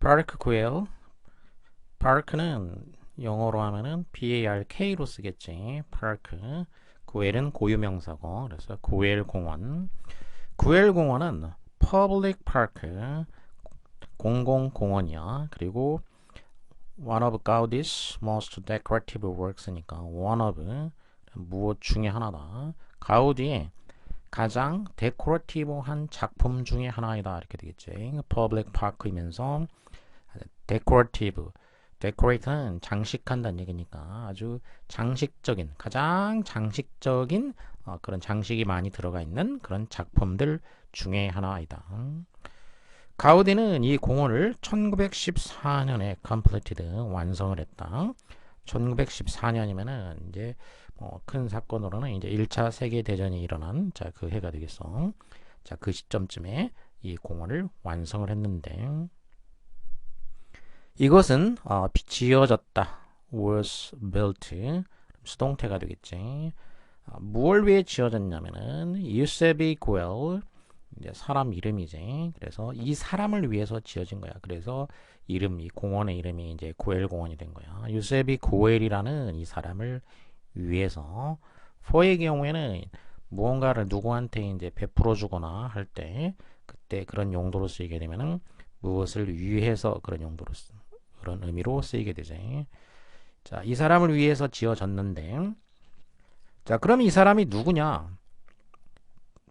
park quail. park는 영어로 하면은 PARK로 쓰겠지. park. quail은 고유명사고, 그래서 고엘 공원. 고엘 공원은 public park, 공공공원이야. 그리고 one of Gaudi's most decorative works니까 one of 무엇 중에 하나다. 가우디의 가장 데코레이티브한 작품 중에 하나이다 이렇게 되겠지. public park이면서 decorative, decorate는 장식한다는 얘기니까 아주 장식적인, 가장 장식적인 그런 장식이 많이 들어가 있는 그런 작품들 중에 하나이다. 가우디는 이 공원을 1914년에 completed, 완성을 했다. 1914년이면은 이제 큰 사건으로는 이제 1차 세계 대전이 일어난 그 해가 되겠어. 자, 그 시점쯤에 이 공원을 완성을 했는데 이것은 지어졌다. was built. 수동태가 되겠지. 무엇을 위해 지어졌냐면은 유세비 구엘, 이제 사람 이름이지. 그래서 이 사람을 위해서 지어진 거야. 그래서 이 공원의 이름이 이제 고엘 공원이 된 거야. 유세비 고엘이라는 이 사람을 위해서. for의 경우에는 무언가를 누구한테 이제 베풀어 주거나 할 때 그때 그런 용도로 쓰이게 되면은 무엇을 위해서 그런 용도로 그런 의미로 쓰이게 되지. 자, 이 사람을 위해서 지어졌는데, 자, 그럼 이 사람이 누구냐?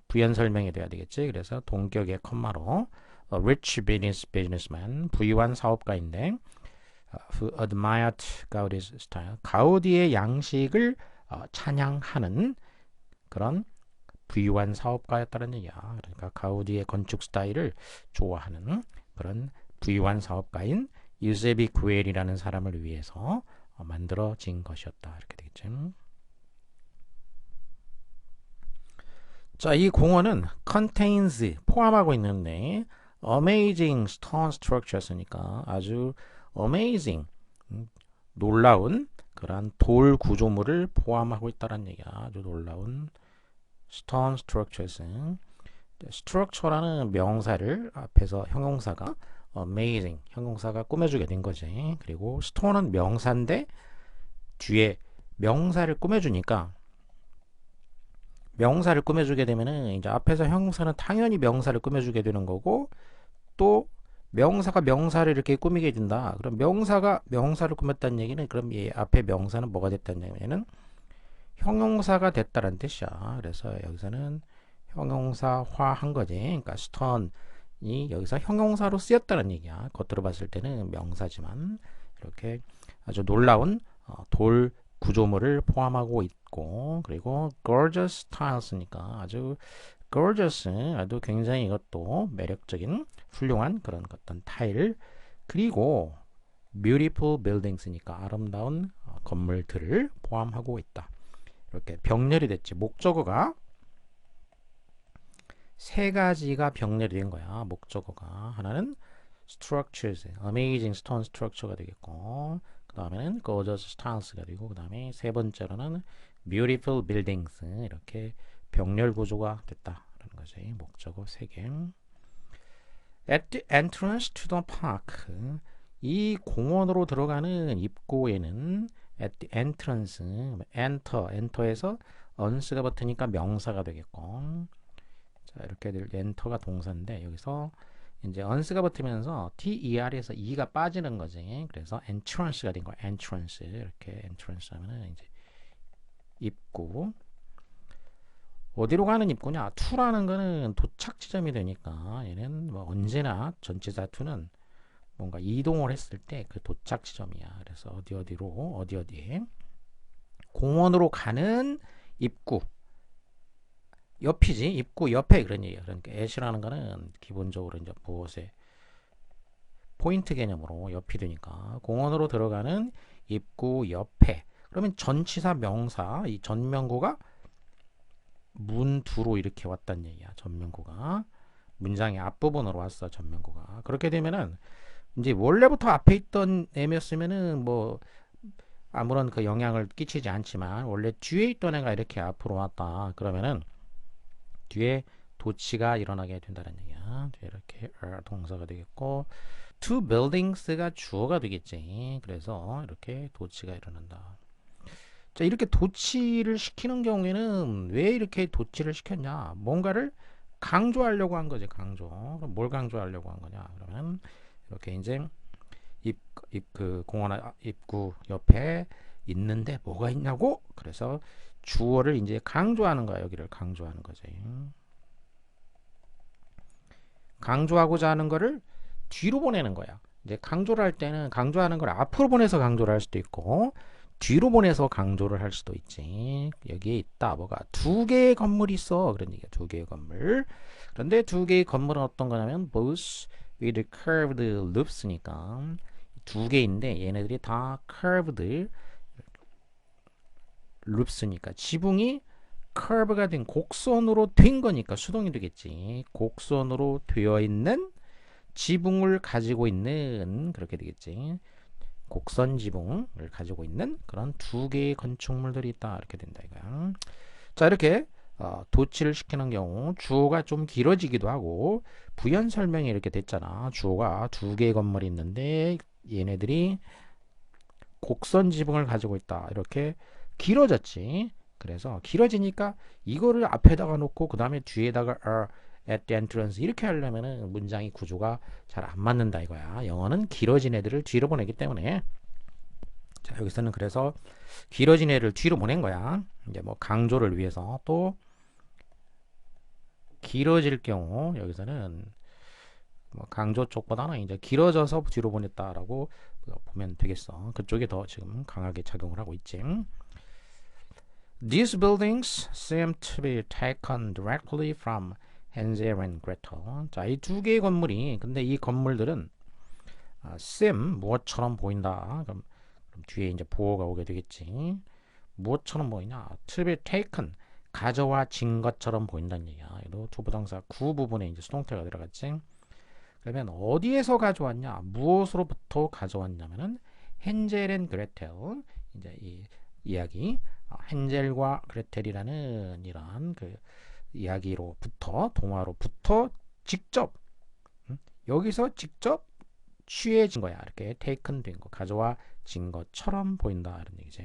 부연 설명이 돼야 되겠지. 그래서 동격의 컴마로 rich businessman, 부유한 사업가인데 who admired Gaudi's style, 가우디의 양식을 찬양하는 그런 부유한 사업가였다는 얘기야. 그러니까 가우디의 건축 스타일을 좋아하는 그런 부유한 사업가인 유세비 구엘이라는 사람을 위해서 만들어진 것이었다. 이렇게 되겠죠. 자, 이 공원은 contains, 포함하고 있는데 amazing stone structures니까 아주 amazing, 놀라운 그러한 돌 구조물을 포함하고 있다는 얘기야. 아주 놀라운 stone structures. structure라는 명사를 앞에서 형용사가 amazing, 형용사가 꾸며주게 된 거지. 그리고 stone은 명사인데 뒤에 명사를 꾸며주니까 명사를 꾸며주게 되면은 이제 앞에서 형용사는 당연히 명사를 꾸며주게 되는 거고 또 명사가 명사를 이렇게 꾸미게 된다. 그럼 명사가 명사를 꾸몄다는 얘기는 그럼 이 앞에 명사는 뭐가 됐다는 얘기는 형용사가 됐다는 뜻이야. 그래서 여기서는 형용사화한 거지. 그러니까 stone이 여기서 형용사로 쓰였다는 얘기야. 겉으로 봤을 때는 명사지만 이렇게 아주 놀라운 돌 구조물을 포함하고 있고 그리고 gorgeous tiles니까 아주 gorgeous, 아주 굉장히 이것도 매력적인 훌륭한 그런 어떤 타일 그리고 beautiful buildings니까 아름다운 건물들을 포함하고 있다. 이렇게 병렬이 됐지. 목적어가 세 가지가 병렬이 된 거야. 목적어가 하나는 structures, amazing stone structure가 되겠고 그 다음에는 gorgeous styles가 되고 그 다음에 세 번째로는 beautiful buildings 이렇게 병렬 구조가 됐다라는 거지. 목적어 3개. At the entrance to the park, 이 공원으로 들어가는 입구에는 at the entrance, enter에서 once가 붙으니까 명사가 되겠고 자, 이렇게 enter가 동사인데 여기서 이제 once가 붙으면서 ter에서 e가 빠지는 거지. 그래서 entrance가 된 거야. entrance. 이렇게 entrance 하면은 이제 입구. 어디로 가는 입구냐? to라는 거는 도착 지점이 되니까 얘는 뭐 언제나 전치사 to는 뭔가 이동을 했을 때 그 도착 지점이야. 그래서 어디로 어디에 공원으로 가는 입구. 옆이지. 입구 옆에 그런 얘기야. 그러니까 at이라는 거는 기본적으로 이제 무엇에 포인트 개념으로 옆이 되니까 공원으로 들어가는 입구 옆에. 그러면 전치사 명사 이 전명구가 문두로 이렇게 왔단 얘기야. 전명구가 문장의 앞부분으로 왔어. 전명구가. 그렇게 되면은 이제 원래부터 앞에 있던 애였으면은 뭐 아무런 그 영향을 끼치지 않지만 원래 뒤에 있던 애가 이렇게 앞으로 왔다. 그러면은 뒤에 도치가 일어나게 된다는 얘기야. 이렇게 동사가 되겠고 two buildings가 주어가 되겠지. 그래서 이렇게 도치가 일어난다. 자, 이렇게 도치를 시키는 경우에는 왜 이렇게 도치를 시켰냐? 뭔가를 강조하려고 한 거지, 강조. 그럼 뭘 강조하려고 한 거냐? 그러면 이렇게 이제 그 공원 입구 옆에 있는데 뭐가 있냐고? 그래서 주어를 이제 강조하는 거야. 여기를 강조하는 거지. 강조하고자 하는 거를 뒤로 보내는 거야. 이제 강조를 할 때는 강조하는 걸 앞으로 보내서 강조를 할 수도 있고 뒤로 보내서 강조를 할 수도 있지. 여기에 있다. 뭐가 두 개의 건물이 있어. 그런 얘기야. 두 개의 건물. 그런데 두 개의 건물은 어떤 거냐면 both with curved loops니까 두 개인데 얘네들이 다 curved loops니까 지붕이 curve가 된 곡선으로 된 거니까 수동이 되겠지. 곡선으로 되어 있는 지붕을 가지고 있는 그렇게 되겠지. 곡선 지붕을 가지고 있는 그런 두 개의 건축물들이 있다. 이렇게 된다 이거야. 자, 이렇게 도치를 시키는 경우 주어가 좀 길어지기도 하고 부연 설명이 이렇게 됐잖아. 주어가 두 개의 건물이 있는데 얘네들이 곡선 지붕을 가지고 있다. 이렇게 길어졌지. 그래서 길어지니까 이거를 앞에다가 놓고 그 다음에 뒤에다가 at the entrance 이렇게 하려면은 문장이 구조가 잘 안 맞는다 이거야. 영어는 길어진 애들을 뒤로 보내기 때문에. 자, 여기서는 그래서 길어진 애를 뒤로 보낸 거야. 이제 뭐 강조를 위해서 또 길어질 경우 여기서는 뭐 강조 쪽보다는 이제 길어져서 뒤로 보냈다라고 보면 되겠어. 그쪽이 더 지금 강하게 작용을 하고 있지. These buildings seem to be taken directly from Hansel and Gretel. 자, 이 두 개의 건물이 근데 이 건물들은 seem 무엇처럼 보인다. 그럼 뒤에 이제 보어가 오게 되겠지. 무엇처럼 보이냐? To be taken 가져와진 것처럼 보인다는 얘기야. 이도 투부정사 구 부분에 이제 수동태가 들어갔지. 그러면 어디에서 가져왔냐? 무엇으로부터 가져왔냐면은 헨젤 앤 그레텔 이제 이 이야기 헨젤과 그레텔이라는 이런 그 이야기로부터 동화로부터 직접 여기서 직접 취해진 거야. 이렇게 taken 된 거, 가져와진 것처럼 보인다 이런 얘기지.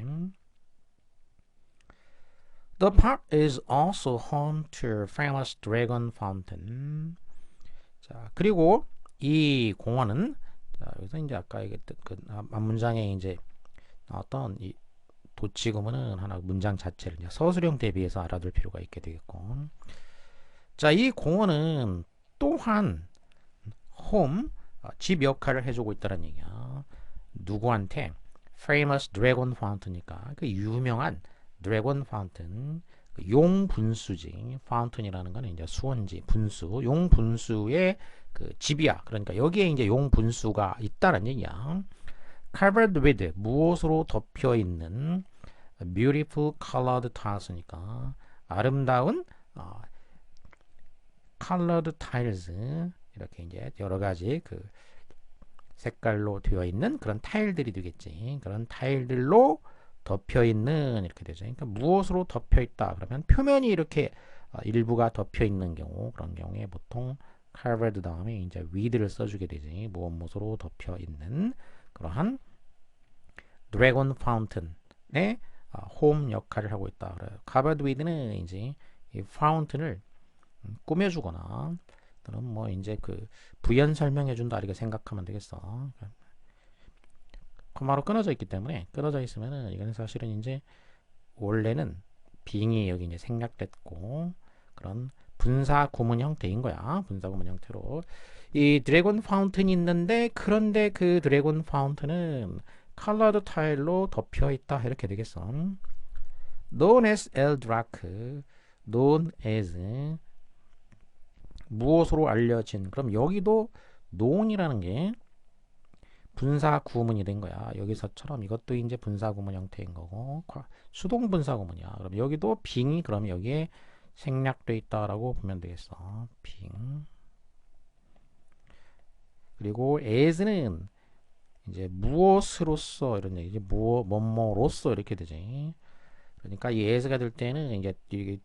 The park is also home to famous dragon fountain. 자, 그리고 이 공원은 자, 여기서 이제 아까 얘기했던 그 앞문장에 이제 나왔던 이 도치구문은 하나 문장 자체를 이제 서술형 대비해서 알아둘 필요가 있게 되겠고. 자, 이 공원은 또한 홈 집 역할을 해주고 있다는 얘기야. 누구한테? Famous Dragon Fountain이니까 그 유명한 드래곤 파운튼 용 분수지. 파운튼이라는 거는 이제 수원지 분수 용 분수의 그 집이야. 그러니까 여기에 이제 용 분수가 있다는 얘기야. Covered with 무엇으로 덮여 있는 beautiful colored tiles니까 아름다운 colored tiles 이렇게 이제 여러 가지 그 색깔로 되어 있는 그런 타일들이 되겠지. 그런 타일들로 덮여 있는 이렇게 되죠. 그러니까 무엇으로 덮여 있다 그러면 표면이 이렇게 일부가 덮여 있는 경우 그런 경우에 보통 covered 다음에 이제 with를 써주게 되지. 무엇으로 덮여 있는 그러한 드래곤 파운틴의 홈 역할을 하고 있다. 그래요. covered with는 이제 이 파운틴을 꾸며주거나 또는 뭐 이제 그 부연 설명해준다 이렇게 생각하면 되겠어. 코마로 끊어져 있기 때문에 끊어져 있으면은 이거는 사실은 이제 원래는 빙이 여기 이제 생략됐고 그런 분사 구문 형태인 거야. 분사 구문 형태로 이 드래곤 파운틴이 있는데 그런데 그 드래곤 파운틴은 컬러드 타일로 덮여 있다 이렇게 되겠어. known as 엘드라크 known as 무엇으로 알려진. 그럼 여기도 known이라는 게 분사 구문이 된 거야. 여기서처럼 이것도 이제 분사 구문 형태인 거고 수동 분사 구문이야. 그럼 여기도 빙이 그럼 여기에 생략돼 있다라고 보면 되겠어. 빙. 그리고 as는 이제 무엇으로서 이런 얘기지. 뭐뭐로서 이렇게 되지. 그러니까 이 as가 될 때는 이제 이게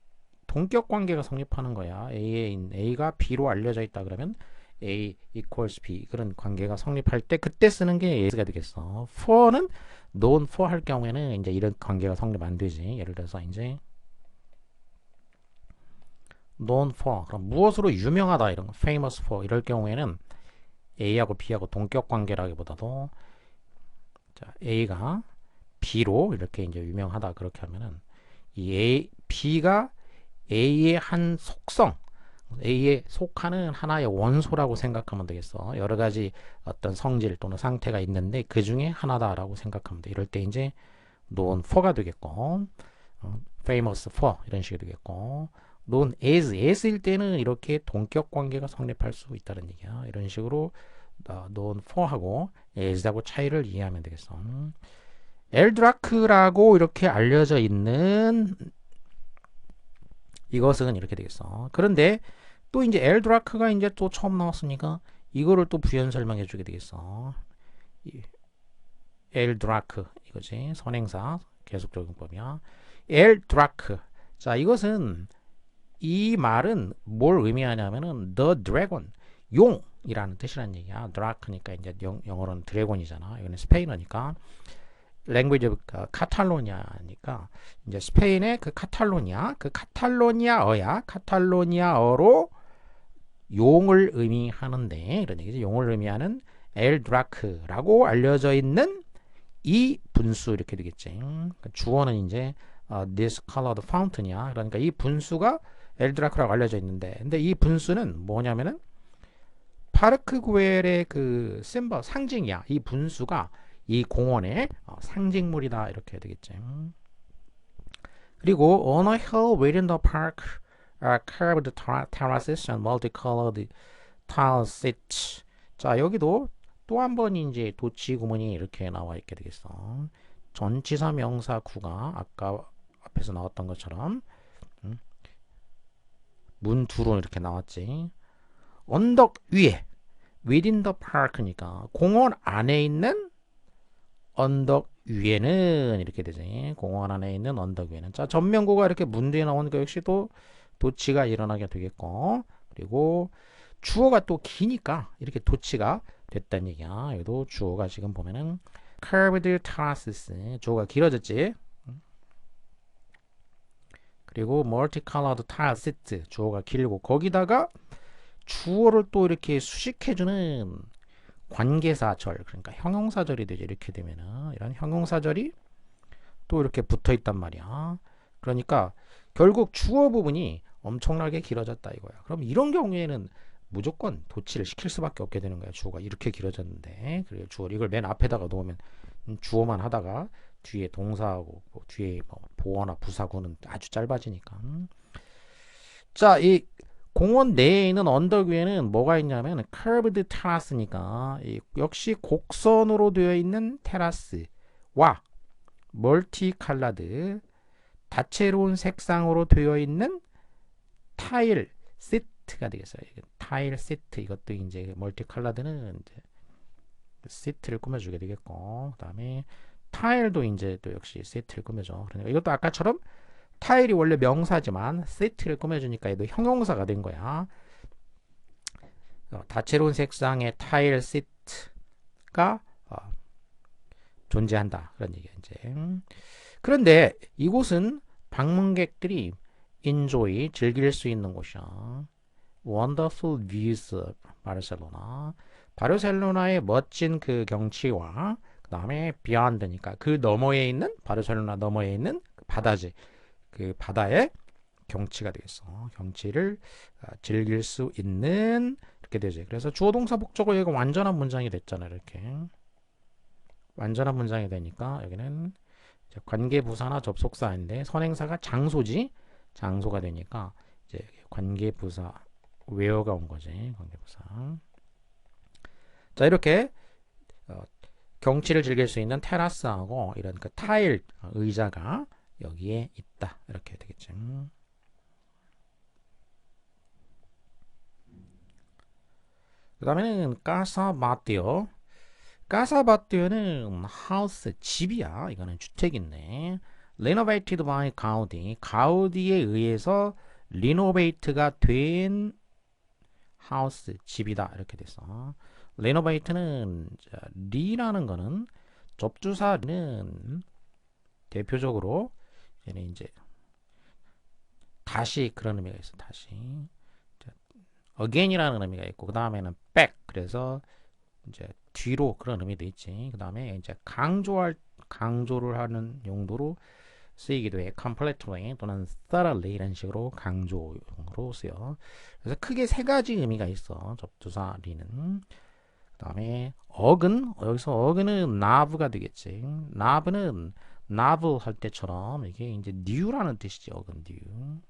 동격 관계가 성립하는 거야. A가 B로 알려져 있다 그러면 A equals B 그런 관계가 성립할 때 그때 쓰는 게 is가 되겠어. for는 known for 할 경우에는 이제 이런 관계가 성립 안 되지. 예를 들어서 이제 known for 그럼 무엇으로 유명하다 이런 거 famous for 이럴 경우에는 A하고 B하고 동격 관계라기보다도 자, A가 B로 이렇게 이제 유명하다 그렇게 하면은 이 B가 A의 한 속성 A에 속하는 하나의 원소라고 생각하면 되겠어. 여러 가지 어떤 성질 또는 상태가 있는데 그 중에 하나다라고 생각하면 돼. 이럴 때 이제 known for가 되겠고, famous for 이런 식이 되겠고, known as일 때는 이렇게 동격 관계가 성립할 수 있다는 얘기야. 이런 식으로 known for하고 as하고 차이를 이해하면 되겠어. 엘드라크라고 이렇게 알려져 있는 이것은 이렇게 되겠어. 그런데 또 이제 엘드라크가 이제 또 처음 나왔으니까 이거를 또 부연 설명해 주게 되겠어. 엘드라크 이거지. 선행사 계속적용법이야. 엘드라크. 자, 이것은 이 말은 뭘 의미하냐면은 the dragon 용이라는 뜻이란 얘기야. 드라크니까 이제 영어로는 드래곤이잖아. 이거는 스페인어니까. 랭귀지 카탈로니아니까 이제 스페인의 그 카탈로니아어야. 카탈로니아어로 용을 의미하는데 이런 얘기죠. 용을 의미하는 엘드라크라고 알려져 있는 이 분수 이렇게 되겠지. 그러니까 주어는 이제 this colored fountain이야. 그러니까 이 분수가 엘드라크라고 알려져 있는데, 근데 이 분수는 뭐냐면은 파르크 구엘의 그 심벌 상징이야. 이 분수가 이 공원의 상징물이다 이렇게 되겠지. 그리고 on a hill within the park are curved terraces and multicolored tile sits. 자, 여기도 또 한 번 이제 도치 구문이 이렇게 나와 있게 되겠어. 전치사 명사 구가 아까 앞에서 나왔던 것처럼 문 두로 이렇게 나왔지. 언덕 위에 within the park니까 공원 안에 있는 언덕 위에는 이렇게 되지. 공원 안에 있는 언덕 위에는. 자, 전면구가 이렇게 문 뒤에 나오니까 역시 또 도치가 일어나게 되겠고, 그리고 주어가 또 기니까 이렇게 도치가 됐다는 얘기야. 여기도 주어가 지금 보면은 curved terraces 주어가 길어졌지. 그리고 multicolored tile set 주어가 길고 거기다가 주어를 또 이렇게 수식해주는 관계사절 그러니까 형용사절이 되죠. 이렇게 되면은 이런 형용사절이 또 이렇게 붙어 있단 말이야. 그러니까 결국 주어 부분이 엄청나게 길어졌다 이거야. 그럼 이런 경우에는 무조건 도치를 시킬 수밖에 없게 되는 거야. 주어가 이렇게 길어졌는데 그리고 주어 이걸 맨 앞에다가 놓으면 주어만 하다가 뒤에 동사하고 뒤에 뭐 보어나 부사구는 아주 짧아지니까. 자, 이 공원 내에 있는 언덕 위에는 뭐가 있냐면 curved terrace니까 역시 곡선으로 되어 있는 테라스와 멀티컬러드 다채로운 색상으로 되어 있는 타일 시트가 되겠어요. 타일 시트 이것도 이제 멀티컬러드는 이제 시트를 꾸며주게 되겠고, 그다음에 타일도 이제 또 역시 시트를 꾸며줘. 그러니까 이것도 아까처럼 타일이 원래 명사지만 시트를 꾸며주니까 얘도 형용사가 된 거야. 다채로운 색상의 타일 시트가 존재한다. 그런 얘기야 이제. 그런데 이곳은 방문객들이 enjoy 즐길 수 있는 곳이야. Wonderful views 바르셀로나. 바르셀로나의 멋진 그 경치와 그 다음에 beyond니까 그 너머에 있는 바르셀로나 너머에 있는 그 바다지. 그 바다의 경치가 되겠어. 경치를 즐길 수 있는 이렇게 되지. 그래서 주어 동사 목적어 얘가 완전한 문장이 됐잖아. 이렇게 완전한 문장이 되니까 여기는 관계 부사나 접속사인데 선행사가 장소지. 장소가 되니까 이제 관계 부사 where가 온 거지. 관계 부사. 자, 이렇게 경치를 즐길 수 있는 테라스하고 이런 그 타일 의자가 여기에 있다. 이렇게 되겠죠. 그 다음에는 까사바띠오. 까사바띠오는 하우스, 집이야. 이거는 주택인데 renovated by 가우디. 가우디에 의해서 리노베이트가 된 하우스, 집이다. 이렇게 돼서 리노베이트는 리라는 거는 접두사는 대표적으로 얘는 이제 다시 그런 의미가 있어. 다시. again이라는 의미가 있고 그 다음에는 back 그래서 이제 뒤로 그런 의미도 있지. 그 다음에 이제 강조를 하는 용도로 쓰이기도 해. completely 또는 thoroughly 이런 식으로 강조용으로 쓰여. 그래서 크게 세 가지 의미가 있어. 접두사 리는. 그 다음에 어근 여기서 어근은 나브가 되겠지. 나브는 나블 할 때처럼 이게 이제 new라는 뜻이지. 어근 new.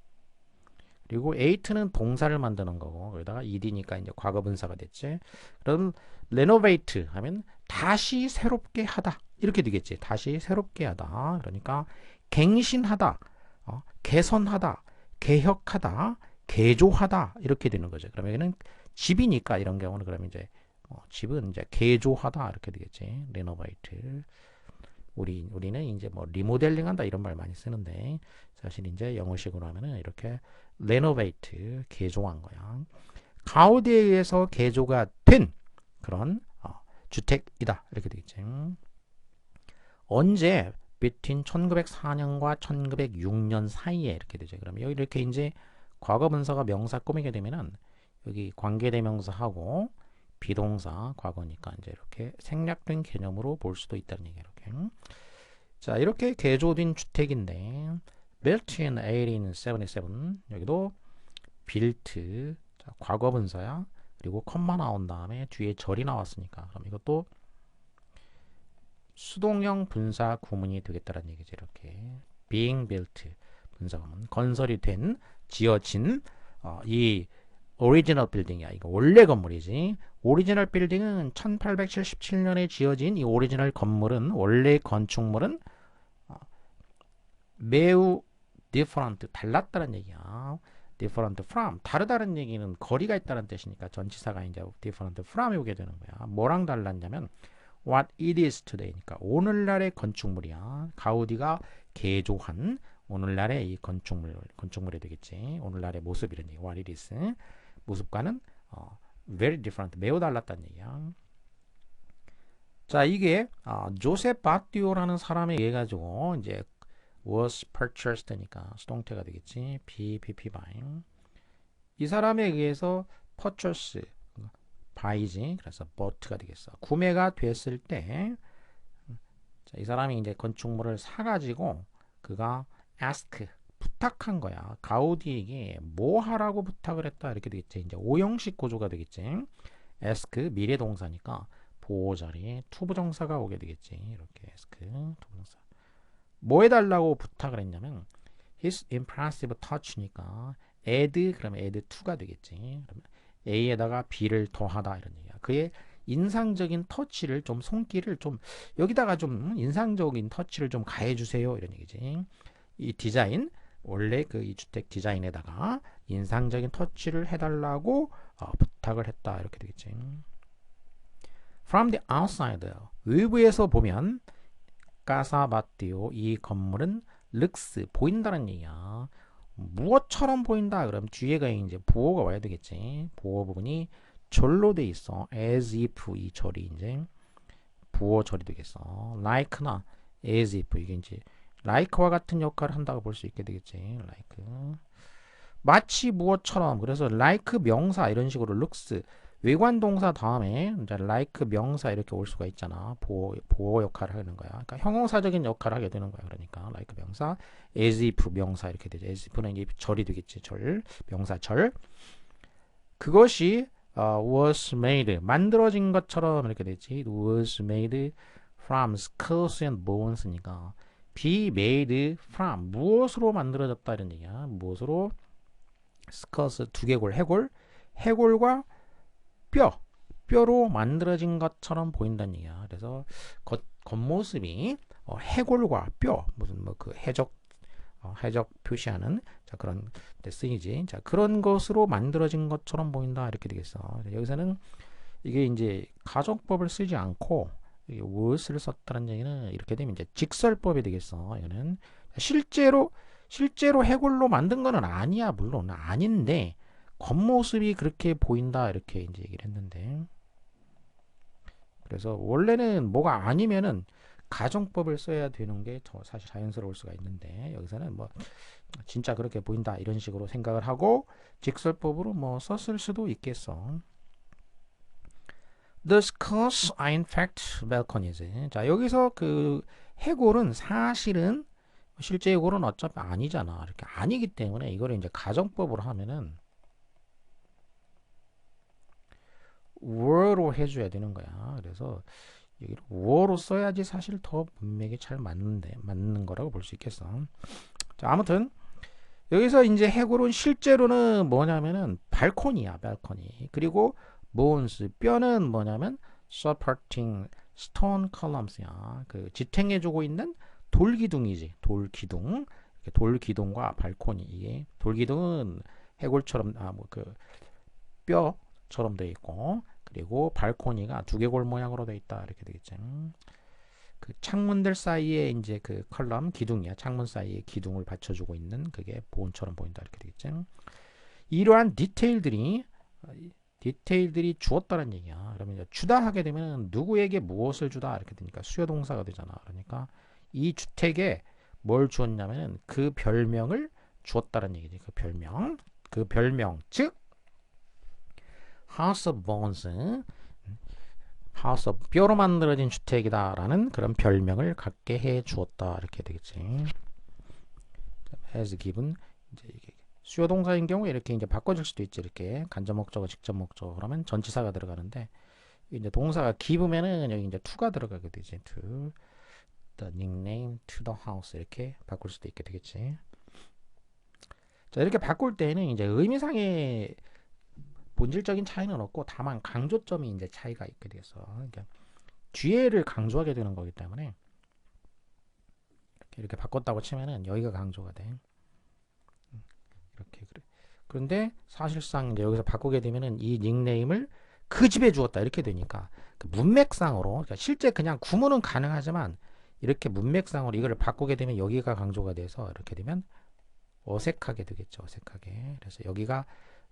그리고 eight는 동사를 만드는 거고 거기다가 ed니까 이제 과거분사가 됐지. 그럼 renovate 하면 다시 새롭게 하다 이렇게 되겠지. 다시 새롭게 하다. 그러니까 갱신하다, 개선하다, 개혁하다, 개조하다 이렇게 되는 거죠. 그러면 여기는 집이니까 이런 경우는 그러면 이제 집은 이제 개조하다 이렇게 되겠지. renovate. 우리는 이제 뭐 리모델링한다 이런 말 많이 쓰는데 사실 이제 영어식으로 하면은 이렇게 renovate 개조한 거야. 가우디에 의해서 개조가 된 그런 주택이다 이렇게 되겠지. 언제 between 1904년과 1906년 사이에 이렇게 되죠. 그러면 여기 이렇게 이제 과거 분사가 명사 꾸미게 되면은 여기 관계대명사하고 비동사 과거니까 이제 이렇게 생략된 개념으로 볼 수도 있다는 얘기예요. 이렇게. 자, 이렇게 개조된 주택인데 built in 1877 여기도 built 자, 과거 분사야. 그리고 컴마 나온 다음에 뒤에 절이 나왔으니까 그럼 이것도 수동형 분사 구문이 되겠다는 얘기죠. 이렇게 being built 분사 구문 건설이 된 지어진 이 오리지널 빌딩이야. 이거 원래 건물이지. 오리지널 빌딩은 1877년에 지어진 이 오리지널 건물은 원래 건축물은 매우 different 달랐다는 얘기야. different from 다르다는 얘기는 거리가 있다는 뜻이니까 전치사가 이제 different from이 오게 되는 거야. 뭐랑 달랐냐면 what it is today니까 오늘날의 건축물이야. 가우디가 개조한 오늘날의 이 건축물이 되겠지. 오늘날의 모습이란 얘기. what it is 모습과는 very different 매우 달랐다는 얘기야. 자, 이게 조셉 바티오라는 사람에 의해 가지고 이제 was purchased니까 수동태가 되겠지. BPP by 이 사람에 의해서 purchase buy지. 그래서 bought가 되겠어. 구매가 됐을 때 자, 이 사람이 이제 건축물을 사가지고 그가 ask 부탁한 거야. 가우디에게 뭐 하라고 부탁을 했다 이렇게 되겠지. 이제 오형식 구조가 되겠지. ask 미래 동사니까 보호 자리에 투부정사가 오게 되겠지. 이렇게 ask 투부정사. 뭐 해달라고 부탁을 했냐면 his impressive touch니까 add 그러면 add to가 되겠지. 그러면 A에다가 B를 더하다 이런 얘기야. 그의 인상적인 터치를 좀 손길을 좀 여기다가 좀 인상적인 터치를 좀 가해주세요 이런 얘기지. 이 디자인 원래 그 이 주택 디자인에다가 인상적인 터치를 해달라고 부탁을 했다 이렇게 되겠지. From the outside 외부에서 보면 까사바띠오 이 건물은 룩스 보인다는 얘기야. 무엇처럼 보인다 그럼 뒤에가 이제 부호가 와야 되겠지. 부호 부분이 절로 돼 있어. as if 이 절이 이제 부호 절이 되겠어. like나 as if 이게 이제 like와 같은 역할을 한다고 볼 수 있게 되겠지. like 마치 무엇처럼 그래서 like 명사 이런 식으로 looks 외관 동사 다음에 이제 like 명사 이렇게 올 수가 있잖아. 보호 역할을 하는 거야. 그러니까 형용사적인 역할을 하게 되는 거야. 그러니까 like 명사, as if 명사 이렇게 되죠. as if는 이제 절이 되겠지. 절, 명사 절. 그것이 was made 만들어진 것처럼 이렇게 되지. It was made from skulls and bones니까 be made from 무엇으로 만들어졌다 이런 얘기야. 무엇으로? skulls 두개골 해골과 뼈로 만들어진 것처럼 보인다는 얘기야. 그래서 겉모습이 해골과 뼈 무슨 뭐 그 해적 표시하는 자 그런 데 쓰이지. 자 그런 것으로 만들어진 것처럼 보인다 이렇게 되겠어. 여기서는 이게 이제 가정법을 쓰지 않고 was를 썼다는 얘기는 이렇게 되면 이제 직설법이 되겠어. 이거는 실제로 실제로 해골로 만든 거는 아니야. 물론 아닌데 겉모습이 그렇게 보인다 이렇게 이제 얘기를 했는데, 그래서 원래는 뭐가 아니면은 가정법을 써야 되는 게 더 사실 자연스러울 수가 있는데, 여기서는 뭐 진짜 그렇게 보인다 이런 식으로 생각을 하고 직설법으로 뭐 썼을 수도 있겠어. The skulls are in fact balconies. 자, 여기서 그 해골은 사실은 실제 해골은 어차피 아니잖아. 이렇게 아니기 때문에 이거를 이제 가정법으로 하면은 were로 해줘야 되는 거야. 그래서 여기를 were로 써야지 사실 더 문맥이 잘 맞는 거라고 볼 수 있겠어. 자, 아무튼 여기서 이제 해골은 실제로는 뭐냐면은 발코니야, 발코니. 그리고 bones, 뼈는 뭐냐면 supporting stone columns야. 그 지탱해주고 있는 돌기둥이지, 돌기둥. 돌기둥과 발코니. 이게 돌기둥은 해골처럼 뭐 그 뼈처럼 돼 있고, 그리고 발코니가 두개골 모양으로 돼 있다 이렇게 되겠지. 그 창문들 사이에 이제 그 컬럼 기둥이야. 창문 사이에 기둥을 받쳐주고 있는 그게 본처럼 보인다 이렇게 되겠지. 이러한 디테일들이 주었다는 얘기야. 그러면 이제 주다 하게 되면 누구에게 무엇을 주다 이렇게 되니까 수요 동사가 되잖아. 그러니까 이 주택에 뭘 주었냐면 그 별명을 주었다는 얘기지. 그 별명 즉 House of Bones, House of 뼈로 만들어진 주택이다라는 그런 별명을 갖게 해 주었다 이렇게 되겠지. has given, 이제 이게 수요 동사인 경우에 이렇게 이제 바꿔줄 수도 있지. 이렇게 간접 목적어, 직접 목적어 그러면 전치사가 들어가는데, 이제 동사가 give면은 여기 이제 to가 들어가게 되지. to the nickname to the house 이렇게 바꿀 수도 있게 되겠지. 자, 이렇게 바꿀 때는 이제 의미상의 본질적인 차이는 없고 다만 강조점이 이제 차이가 있게 돼서, 그러니까 뒤에를 강조하게 되는 거기 때문에 이렇게 바꿨다고 치면은 여기가 강조가 돼. 이렇게 그래. 그런데 사실상 이제 여기서 바꾸게 되면은 이 닉네임을 그 집에 주었다 이렇게 되니까 그 문맥상으로, 그러니까 실제 그냥 구문은 가능하지만 이렇게 문맥상으로 이거를 바꾸게 되면 여기가 강조가 돼서 이렇게 되면 어색하게 되겠죠. 어색하게. 그래서 여기가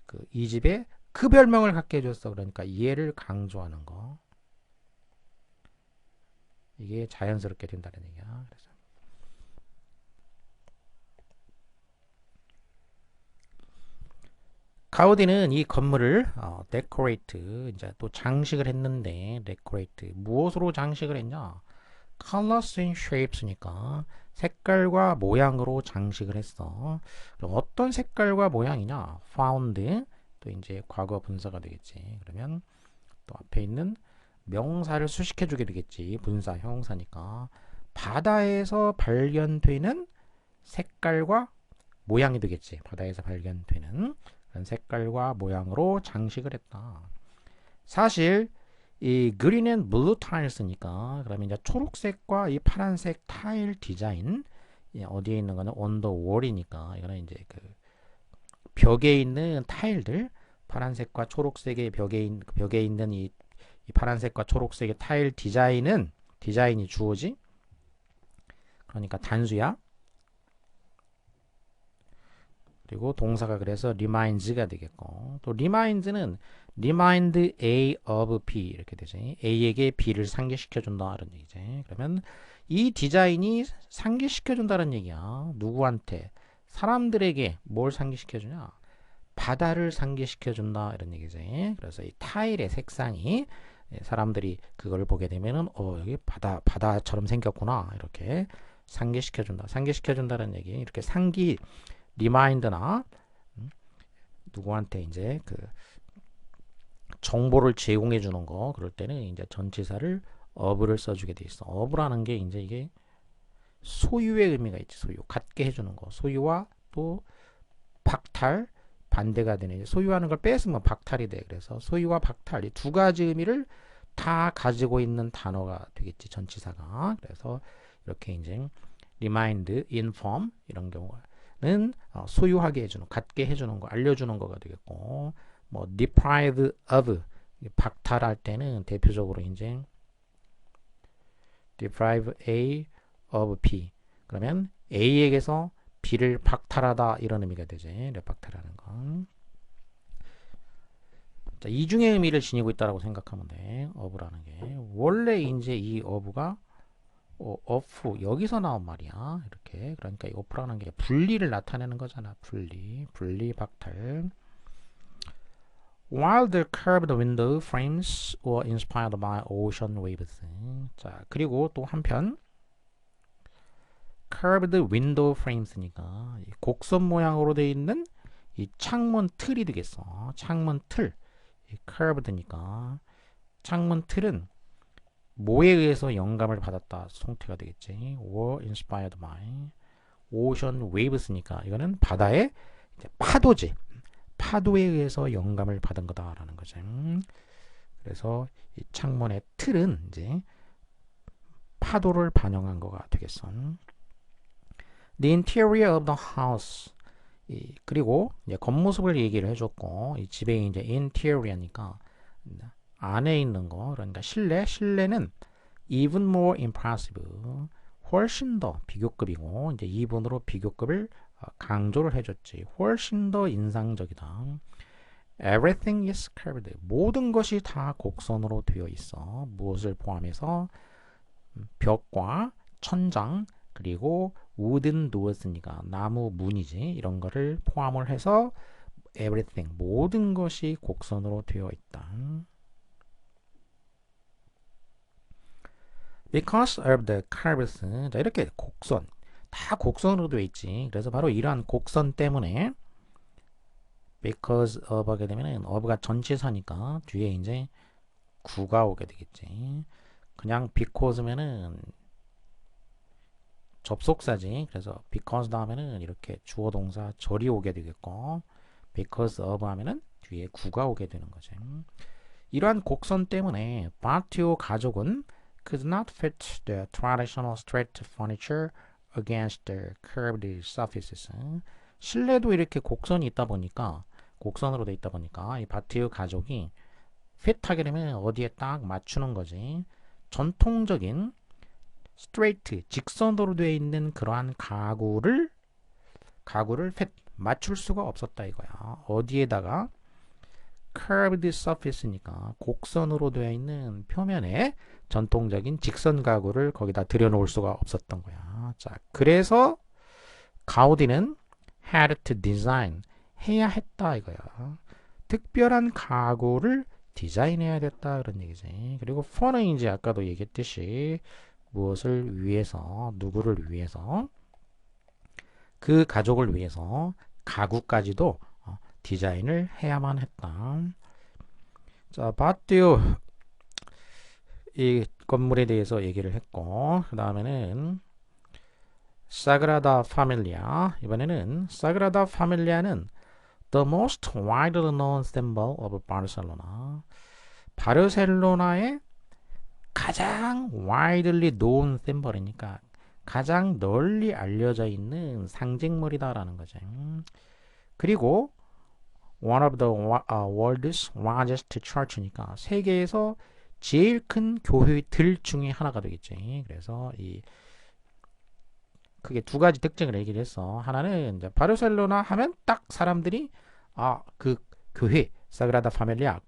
그 이 집에 그 별명을 갖게 해줬어. 그러니까 얘를 강조하는 거. 이게 자연스럽게 된다는 얘기야. 그래서 가우디는 이 건물을 데코레이트, 이제 또 장식을 했는데, 데코레이트 무엇으로 장식을 했냐? Colors and shapes니까 색깔과 모양으로 장식을 했어. 그럼 어떤 색깔과 모양이냐? Found, 또 이제 과거 분사가 되겠지. 그러면 또 앞에 있는 명사를 수식해주게 되겠지. 분사 형용사니까 바다에서 발견되는 색깔과 모양이 되겠지. 바다에서 발견되는 그런 색깔과 모양으로 장식을 했다. 사실 이 그린 앤 블루 타일스니까 그러면 이제 초록색과 이 파란색 타일 디자인, 어디에 있는 거는 on the wall이니까 이거는 이제 그 벽에 있는 타일들, 파란색과 초록색의 벽에 있는 이 파란색과 초록색의 타일 디자인이 주어지. 그러니까 단수야. 그리고 동사가 그래서 reminds가 되겠고, 또 reminds는 remind A of B 이렇게 되지. A에게 B를 상기시켜준다 이런 얘기지. 그러면 이 디자인이 상기시켜준다는 얘기야. 누구한테? 사람들에게 뭘 상기시켜주냐? 바다를 상기시켜준다 이런 얘기지. 그래서 이 타일의 색상이 사람들이 그걸 보게 되면은 여기 바다처럼 생겼구나 이렇게 상기시켜준다는 얘기. 이렇게 상기 리마인드나 누구한테 이제 그 정보를 제공해 주는 거, 그럴 때는 이제 전치사를 of를 써주게 돼 있어. of라는 게 이제 이게 소유의 의미가 있지. 소유, 갖게 해주는 거. 소유와 또 박탈, 반대가 되네. 소유하는 걸 뺏으면 박탈이 돼. 그래서 소유와 박탈 이 두 가지 의미를 다 가지고 있는 단어가 되겠지. 전치사가. 그래서 이렇게 이제 remind, inform 이런 경우는 소유하게 해주는, 갖게 해주는 거, 알려주는 거가 되겠고, 뭐 deprive of 박탈할 때는 대표적으로 이제 deprive A of B, 그러면 A에게서 비를 박탈하다 이런 의미가 되지. 박탈하는 건. 자, 이중의 의미를 지니고 있다라고 생각하면 돼. of라는 게 원래 이제 이 of가 of 여기서 나온 말이야. 이렇게 그러니까 이 of라는 게 분리를 나타내는 거잖아. 분리 박탈. While the curved window frames were inspired by ocean waves. 자, 그리고 또 한편 curved window frames니까 곡선 모양으로 되어 있는 이 창문 틀이 되겠어. 창문 틀. curved니까 창문 틀은 뭐에 의해서 영감을 받았다 송태가 되겠지. were inspired by ocean waves니까 이거는 바다의 파도지. 파도에 의해서 영감을 받은 거다라는 거죠. 그래서 이 창문의 틀은 이제 파도를 반영한 거가 되겠어. The interior of the house. 그리고 이제 겉모습을 얘기를 해줬고 이 집에 이제 interior니까 안에 있는 거 그러니까 실내는 even more impressive. 훨씬 더 비교급이고 이제 2분으로 비교급을 강조를 해줬지. 훨씬 더 인상적이다. Everything is curved. 모든 것이 다 곡선으로 되어 있어. 무엇을 포함해서 벽과 천장 그리고 wooden doors니까 나무 문이지. 이런 거를 포함을 해서 everything 모든 것이 곡선으로 되어 있다. Because of the curves. 자, 이렇게 곡선 다 곡선으로 되어 있지. 그래서 바로 이러한 곡선 때문에 because of 하게 되면은 of가 전치사니까 뒤에 이제 구가 오게 되겠지. 그냥 because면은 접속사지. 그래서 because 다음에는 이렇게 주어 동사 절이 오게 되겠고 because of 하면은 뒤에 구가 오게 되는 거지. 이러한 곡선 때문에 바티오 가족은 could not fit the traditional straight furniture against the curved surfaces. 실내도 이렇게 곡선이 있다 보니까 곡선으로 돼 있다 보니까 이 바티오 가족이 핏하게 되면 어디에 딱 맞추는 거지. 전통적인 스트레이트 직선으로 되어 있는 그러한 가구를 fit 맞출 수가 없었다 이거야. 어디에다가 curved surface니까 곡선으로 되어 있는 표면에 전통적인 직선 가구를 거기다 들여놓을 수가 없었던 거야. 자, 그래서 가우디는 had to design 해야 했다 이거야. 특별한 가구를 디자인해야 됐다 그런 얘기지. 그리고 for는 이제 아까도 얘기했듯이 무엇을 위해서 누구를 위해서 그 가족을 위해서 가구까지도 디자인을 해야만 했다. 자, 바티오 이 건물에 대해서 얘기를 했고 그 다음에는 사그라다 파밀리아. 이번에는 사그라다 파밀리아는 the most widely known symbol of Barcelona. 바르셀로나의 가장 widely known symbol이니까 가장 널리 알려져 있는 상징물이다라는 거죠. 그리고 one of the world's largest church니까 세계에서 제일 큰 교회들 중에 하나가 되겠지. 그래서 이 크게 두 가지 특징을 얘기를 했어. 하나는 이제 바르셀로나 하면 딱 사람들이 그 교회 사그라다 파밀리아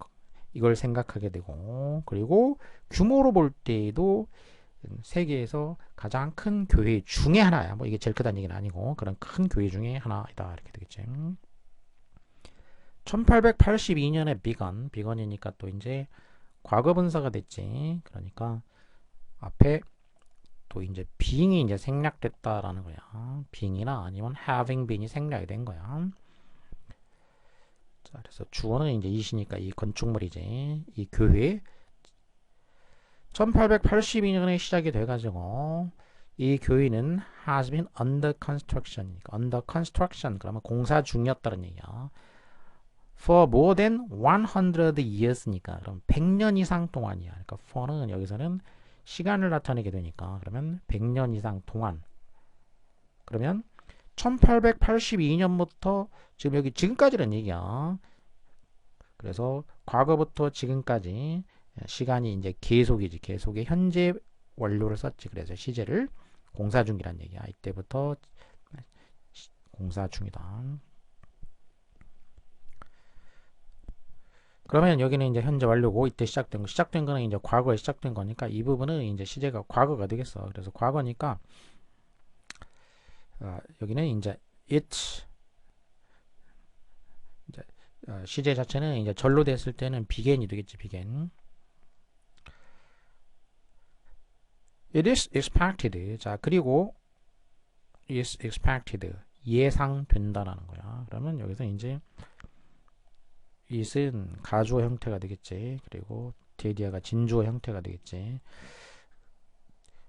이걸 생각하게 되고 그리고 규모로 볼 때에도 세계에서 가장 큰 교회 중에 하나야. 뭐 이게 제일 크다는 얘기는 아니고 그런 큰 교회 중에 하나이다 이렇게 되겠지. 1882년에 비건이니까 또 이제 과거분사가 됐지. 그러니까 앞에 또 이제 being이 이제 생략됐다라는 거야. being이나 아니면 having been이 생략이 된 거야. 자, 그래서 주어는 이제 이시니까 이 건축물이지. 이 교회 1882년에 시작이 돼가지고 이 교회는 has been under construction이니까 under construction 그러면 공사 중이었다는 얘기야. For more than 100 years니까 그럼 100년 이상 동안이야. 그러니까 for는 여기서는 시간을 나타내게 되니까 그러면 100년 이상 동안 그러면 1882년부터 지금 여기 지금까지라는 얘기야. 그래서 과거부터 지금까지 시간이 이제 계속이지. 계속의 현재 완료를 썼지. 그래서 시제를 공사 중이란 얘기야. 이때부터 공사 중이다. 그러면 여기는 이제 현재 완료고 이때 시작된 거는 이제 과거에 시작된 거니까 이 부분은 이제 시제가 과거가 되겠어. 그래서 과거니까 여기는 이제 it 이제 시제 자체는 이제 절로 됐을 때는 began이 되겠지. began. It is expected. 자, 그리고 is expected. 예상된다라는 거야. 그러면 여기서 이제 it은 가주어 형태가 되겠지. 그리고 did가 진주어 형태가 되겠지.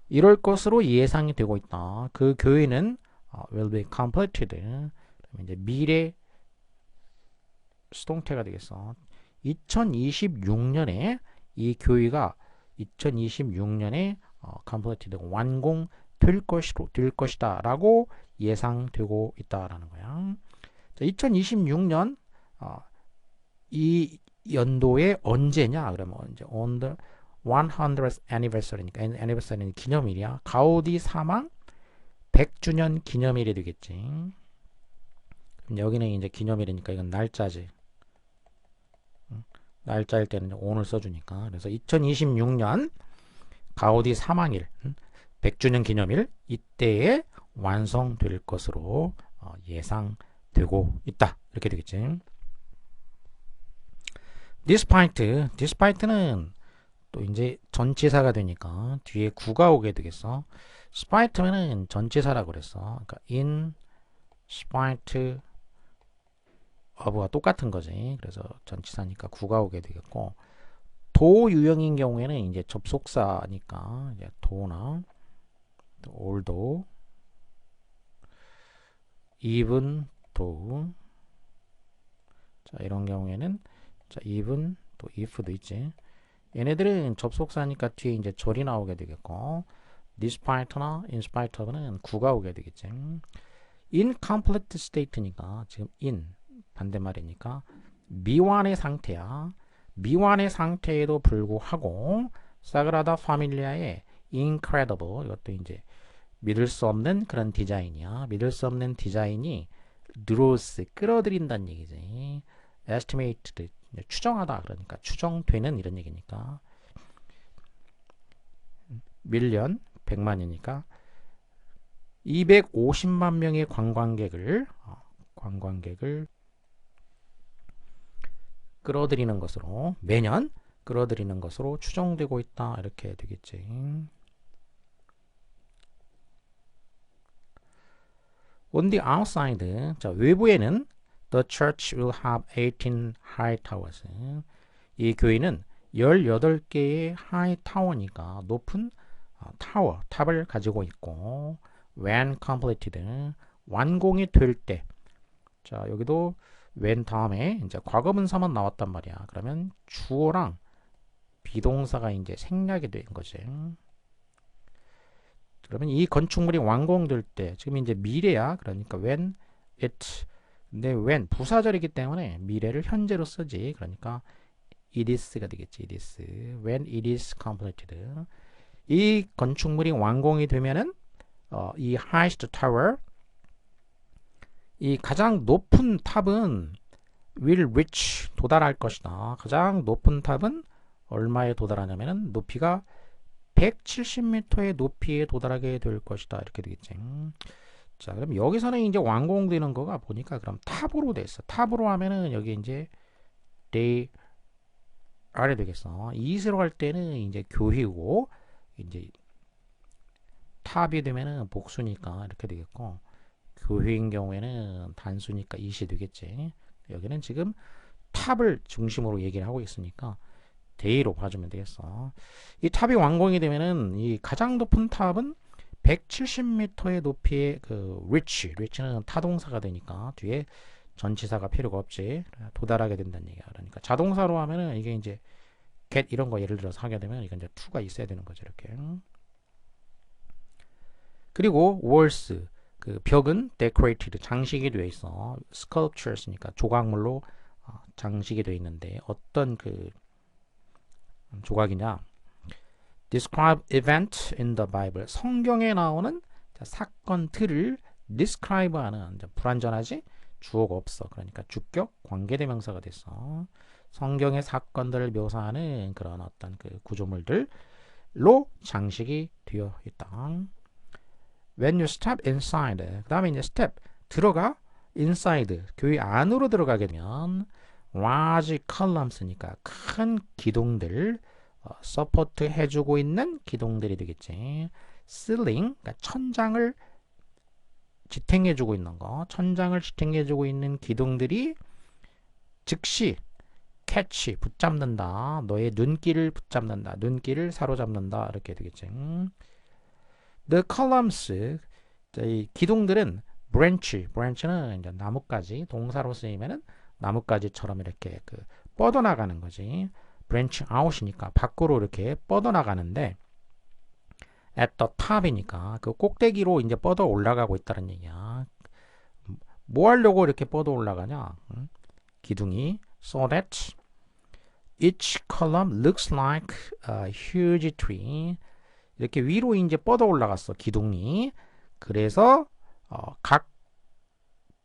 이럴 것으로 예상이 되고 있다. 그 교회는 will be completed. 그러면 이제 미래 수동태가 되겠어. 2026년에 이 교회가 2026년에 completed 완공될 것이다 라고 예상되고 있다라는 거야. 자, 2026년 이 연도에 언제냐? 그러면 이제 on the 100th anniversary니까 anniversary는 기념일이야. 가우디 사망 100주년 기념일이 되겠지. 그럼 여기는 이제 기념일이니까 이건 날짜지. 날짜일 때는 오늘 써주니까. 그래서 2026년 가우디 사망일 100주년 기념일 이때에 완성될 것으로 예상되고 있다. 이렇게 되겠지. despite는 또 이제 전치사가 되니까 뒤에 구가 오게 되겠어. spite면은 전치사라고 그랬어. 그러니까 in spite of가 똑같은 거지. 그래서 전치사니까 구가 오게 되겠고, 도 유형인 경우에는 이제 접속사니까 이제 도나 although, even though. 자, 이런 경우에는 자, even 또 if도 있지. 얘네들은 접속사니까 뒤에 이제 절이 나오게 되겠고, despite나 in spite of는 구가 오게 되겠지. incomplete state니까 지금 in 반대말이니까 미완의 상태야. 미완의 상태에도 불구하고 사그라다 파밀리아의 incredible, 이것도 이제 믿을 수 없는 그런 디자인이야. 믿을 수 없는 디자인이 draws 끌어들인다는 얘기지. estimated 추정하다, 그러니까 추정되는 이런 얘기니까. 밀리언 100만이니까 250만 명의 관광객을 끌어들이는 것으로, 매년 끌어들이는 것으로 추정되고 있다. 이렇게 되겠지. On the outside, 자, 외부에는 the church will have 18 high towers. 이 교회는 18개의 high tower니까 높은 타워, 탑을 가지고 있고, when completed, 완공이 될 때. 자, 여기도 when 다음에 이제 과거분사만 나왔단 말이야. 그러면 주어랑 비동사가 이제 생략이 된 거지. 그러면 이 건축물이 완공될 때, 지금 이제 미래야. 그러니까 when it, 근데 when 부사절이기 때문에 미래를 현재로 쓰지. 그러니까 it is가 되겠지. it is. when it is completed. 이 건축물이 완공이 되면은 이 highest tower, 이 가장 높은 탑은 will reach, 도달할 것이다. 가장 높은 탑은 얼마에 도달하냐면은 높이가 170m의 높이에 도달하게 될 것이다. 이렇게 되겠지. 자, 그럼 여기서는 이제 완공되는 거가 보니까 그럼 탑으로 됐어. 탑으로 하면은 여기 이제 they are이 되겠어. 이스로 할 때는 이제 교회고, 이제 탑이 되면은 복수니까 이렇게 되겠고, 교회인 경우에는 단수니까 it이 되겠지. 여기는 지금 탑을 중심으로 얘기를 하고 있으니까 they로 봐주면 되겠어. 이 탑이 완공이 되면은 이 가장 높은 탑은 170m의 높이의 그 reach는 타동사가 되니까 뒤에 전치사가 필요가 없지. 도달하게 된다는 얘기야. 그러니까 자동사로 하면은 이게 이제 get 이런 거 예를 들어서 하게 되면 이건 이제 to가 있어야 되는 거죠. 이렇게. 그리고 walls, 그 벽은 decorated, 장식이 되어 있어. sculptures니까 조각물로 장식이 되어 있는데 어떤 그 조각이냐? describe event in the Bible, 성경에 나오는 사건들을 describe하는 불완전하지? 주어가 없어. 그러니까 주격 관계대명사가 됐어. 성경의 사건들을 묘사하는 그런 어떤 그 구조물들로 장식이 되어 있다. When you step inside. 그 다음에 이제 step 들어가 inside 교회 안으로 들어가게 되면 large columns니까 큰 기둥들 서포트 해주고 있는 기둥들이 되겠지. ceiling 그러니까 천장을 지탱해주고 있는 거, 천장을 지탱해주고 있는 기둥들이 즉시 catch 붙잡는다. 너의 눈길을 붙잡는다. 눈길을 사로잡는다. 이렇게 되겠지. The columns 이 기둥들은 branch는 이제 나뭇가지 동사로 쓰이면은 나뭇가지처럼 이렇게 그 뻗어나가는 거지. branch out이니까 밖으로 이렇게 뻗어나가는데 at the top이니까 그 꼭대기로 이제 뻗어 올라가고 있다는 얘기야. 뭐 하려고 이렇게 뻗어 올라가냐? 기둥이 so that each column looks like a huge tree. 이렇게 위로 이제 뻗어 올라갔어 기둥이. 그래서 각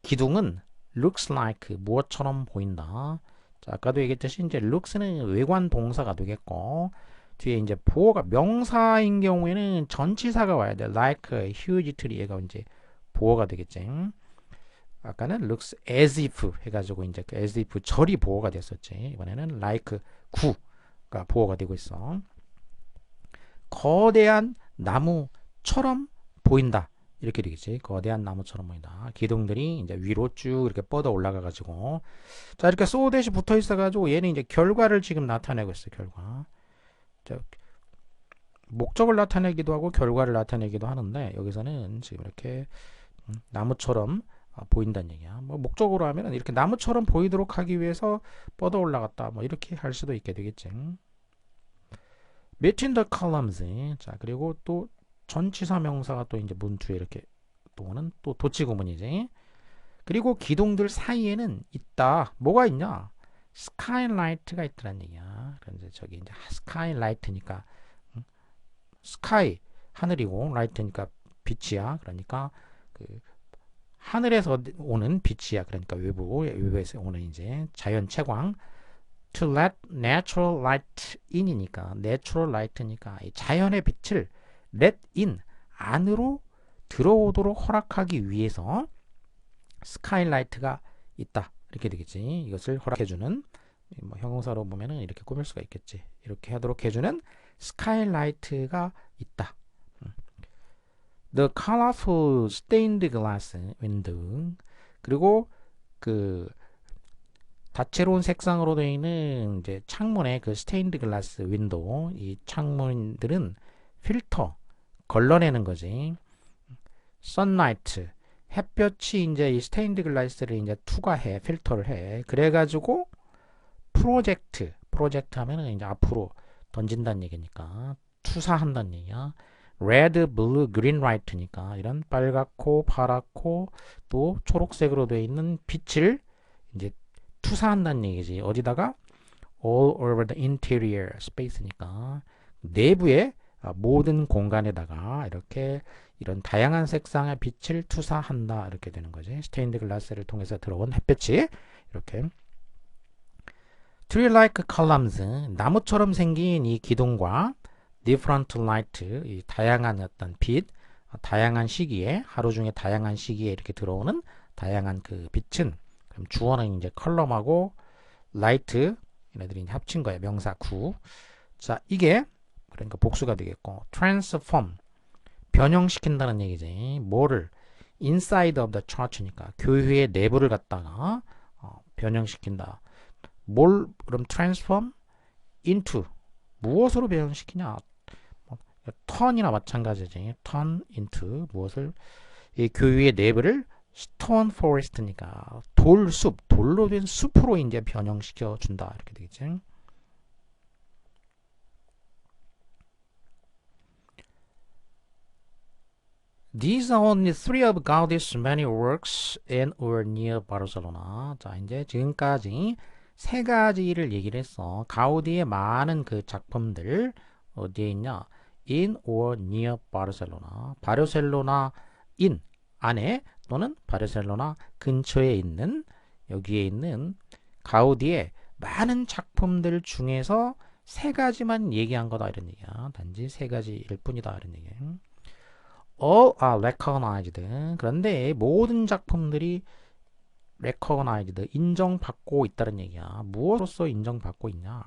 기둥은 looks like 무엇처럼 보인다. 자, 아까도 얘기했듯이 이제 looks는 외관 동사가 되겠고 뒤에 이제 보어가 명사인 경우에는 전치사가 와야 돼. like a huge tree 얘가 이제 보어가 되겠지. 아까는 looks as if 해가지고 이제 그 as if 절이 보어가 됐었지. 이번에는 like 구가 보어가 되고 있어. 거대한 나무처럼 보인다. 이렇게 되겠지. 거대한 나무처럼 보인다. 기둥들이 이제 위로 쭉 이렇게 뻗어 올라가가지고 자 이렇게 소댓이 붙어 있어가지고 얘는 이제 결과를 지금 나타내고 있어. 결과. 자, 목적을 나타내기도 하고 결과를 나타내기도 하는데 여기서는 지금 이렇게 나무처럼 보인다는 얘기야. 뭐 목적으로 하면은 이렇게 나무처럼 보이도록 하기 위해서 뻗어 올라갔다. 뭐 이렇게 할 수도 있게 되겠지. Between the columns. 자 그리고 또 전치사 명사가 또 이제 문 뒤에 이렇게 또는 또 도치구문이지. 그리고 기둥들 사이에는 있다. 뭐가 있냐? 스카이라이트가 있다는 얘기야. 그런데 저기 이제 스카이라이트니까 스카이 하늘이고 라이트니까 빛이야. 그러니까 그 하늘에서 오는 빛이야. 그러니까 외부에서 오는 이제 자연 채광. To let natural light in이니까 natural light니까 자연의 빛을 let in 안으로 들어오도록 허락하기 위해서 스카이라이트가 있다. 이렇게 되겠지. 이것을 허락해주는 뭐 형용사로 보면은 이렇게 꾸밀 수가 있겠지. 이렇게 하도록 해주는 스카이라이트가 있다. The colorful stained glass window. 그리고 그 다채로운 색상으로 되어 있는 이제 창문의 그 stained glass window. 이 창문들은 필터 걸러내는 거지. sunlight 햇볕이 이제 이 스테인드 글라스를 이제 투과해 필터를 해. 그래가지고 프로젝트 하면은 이제 앞으로 던진다는 얘기니까 투사한다는 얘기야. red, blue, green light니까 이런 빨갛고 파랗고 또 초록색으로 되어 있는 빛을 이제 투사한다는 얘기지. 어디다가 all over the interior space니까 내부의 모든 공간에다가 이렇게 이런 다양한 색상의 빛을 투사한다. 이렇게 되는 거지. 스테인드 글라스를 통해서 들어온 햇볕이 이렇게 tree-like columns 나무처럼 생긴 이 기둥과 different light 이 다양한 어떤 빛 다양한 시기에 하루 중에 다양한 시기에 이렇게 들어오는 다양한 그 빛은 그럼 주어는 이제 컬럼하고 light 얘네들이 합친 거예요. 명사 구. 자 이게 그러니까 복수가 되겠고 transform 변형시킨다는 얘기지. 뭐를 inside of the church니까 교회의 내부를 갖다가 변형시킨다. 뭘 그럼 transform into 무엇으로 변형시키냐? turn이나 마찬가지지. turn into 무엇을 이 교회의 내부를 stone forest니까 돌숲 돌로 된 숲으로 이제 변형시켜 준다. 이렇게 되겠지. These are only three of Gaudi's many works in or near Barcelona. 자, 이제 지금까지 세 가지를 얘기를 했어. 가우디의 많은 그 작품들 어디에 있냐? In or near Barcelona. 바르셀로나 in 안에 또는 바르셀로나 근처에 있는 여기에 있는 가우디의 많은 작품들 중에서 세 가지만 얘기한 거다 이런 얘기야. 단지 세 가지일 뿐이다 이런 얘기야. All are recognized. 그런데 모든 작품들이 recognized, 인정받고 있다는 얘기야. 무엇으로서 인정받고 있냐?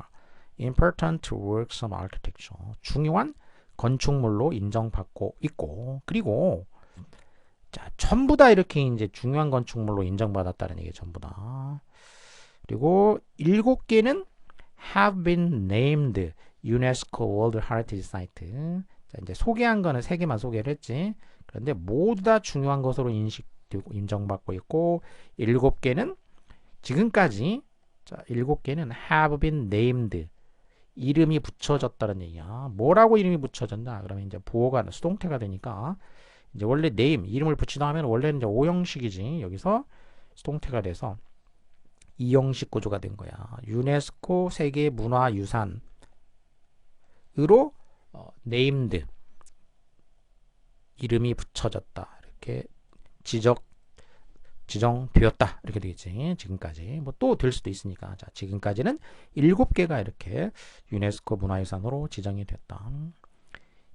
Important works of architecture. 중요한 건축물로 인정받고 있고, 그리고 자, 전부 다 이렇게 이제 중요한 건축물로 인정받았다는 얘기 전부 다. 그리고 7개는 have been named UNESCO World Heritage Site. 자, 이제 소개한 거는 3개만 소개를 했지. 그런데 모두 다 중요한 것으로 인정받고 있고 7개는 지금까지 자, 7개는 have been named 이름이 붙여졌다는 얘기야. 뭐라고 이름이 붙여졌나? 그러면 이제 부호가 수동태가 되니까 이제 원래 name 이름을 붙이다 하면 원래는 이제 5형식이지. 여기서 수동태가 돼서 2형식 구조가 된 거야. 유네스코 세계 문화유산으로 named 이름이 붙여졌다. 이렇게 지정되었다. 이렇게 되겠지. 지금까지. 뭐 또 될 수도 있으니까. 자, 지금까지는 7개가 이렇게 유네스코 문화유산으로 지정이 됐다.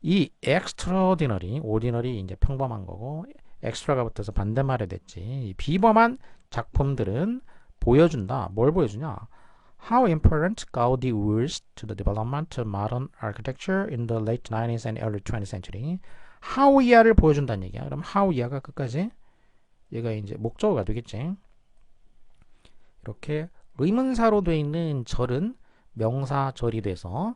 이 extraordinary, ordinary 이제 평범한 거고 extra가 붙어서 반대말이 됐지. 이 비범한 작품들은 보여준다. 뭘 보여주냐? How important Gaudi was to the development of modern architecture in the late 19th and early 20th century. how 이하를 보여준다는 얘기야. 그럼 how 이하가 끝까지 얘가 이제 목적어가 되겠지. 이렇게 의문사로 되어 있는 절은 명사절이 돼서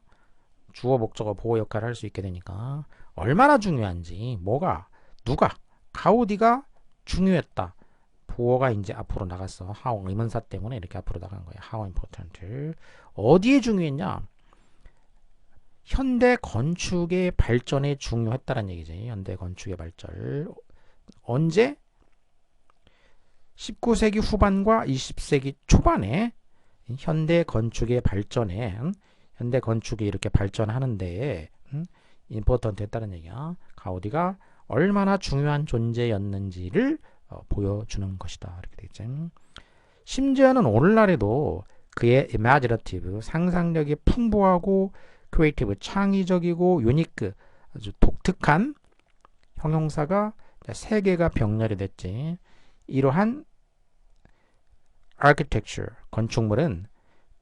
주어 목적어 보호 역할을 할 수 있게 되니까 얼마나 중요한지 뭐가 누가 가우디가 중요했다. 보어가 이제 앞으로 나갔어. how 의문사 때문에 이렇게 앞으로 나간 거야. how important. 어디에 중요했냐? 현대 건축의 발전에 중요했다는 얘기지. 현대 건축의 발전. 언제? 19세기 후반과 20세기 초반에 현대 건축의 발전에 현대 건축이 이렇게 발전하는 데에 임포턴트 했다는 얘기야. 가우디가 얼마나 중요한 존재였는지를 보여주는 것이다. 이렇게 되겠지. 심지어는 오늘날에도 그의 imaginative, 상상력이 풍부하고 creative, 창의적이고 unique, 아주 독특한 형용사가 3개가 병렬이 됐지. 이러한 architecture, 건축물은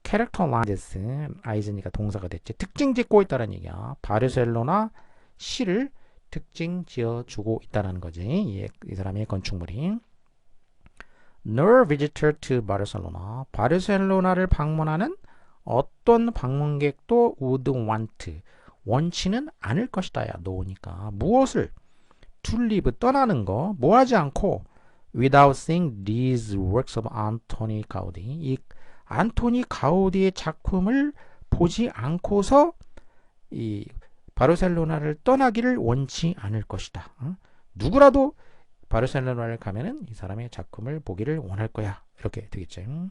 characterizes, i스니까 동사가 됐지. 특징 짓고 있다는 얘기야. 바르셀로나 시를 특징 지어주고 있다는 거지. 이 사람의 건축물이. No visitor to Barcelona. 바르셀로나를 방문하는 어떤 방문객도 would want. 원치는 않을 것이다. 야, 노니까. 무엇을? to leave, 떠나는 거. 뭐 하지 않고 without seeing these works of Antoni Gaudi. 이 안토니 가우디의 작품을 보지 않고서 이 바르셀로나를 떠나기를 원치 않을 것이다. 누구라도 바르셀로나를 가면은 이 사람의 작품을 보기를 원할 거야. 이렇게 되겠죠.